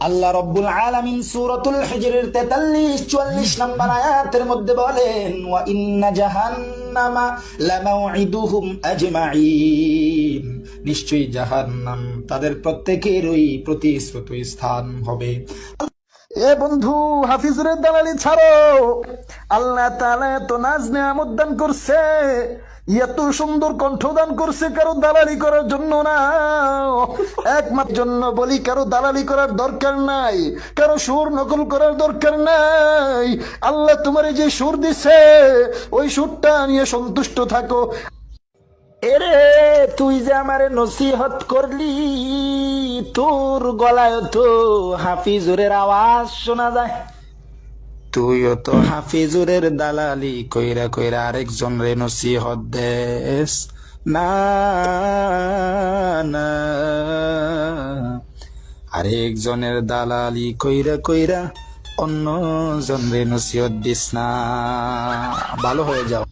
আল্লাহ রব্বুল আলামিন সূরাতুল হিজরের 43-44 নম্বর আয়াতের মধ্যে বলেন, ওয়া ইন্না জাহান্নামা লামাউইদুহুম আজমাইন, নিশ্চয়ই জাহান্নাম তাদের প্রত্যেকেরই প্রতিশ্রুত স্থান হবে। এ বন্ধু, হাফিজুরের দালালি ছাড়ো। আল্লাহ তাআলা এত নাজ নেয়ামত দান করছে, এত সুন্দর কণ্ঠ দান করছে, কারো দালালি করার জন্য না, একমাত্র জন্য বলি। কারো দালালি করার দরকার নাই, কারো সুর নকল করার দরকার নাই। আল্লাহ তোমার যে সুর দিছে ওই সুরটা নিয়ে সন্তুষ্ট থাকো। এরে তুই যে আমারে নসিহত করলি, তোর গলায় তো হাফিজুরের আওয়াজ শোনা যায়। তুইও তো হাফিজুরের দালালি কইরা কইরা আরেকজন রে নসিহত দেস না, না আরেকজনের দালালি কইরা কইরা অন্য জন রে নসিহত দিস না। ভালো হয়ে যাও।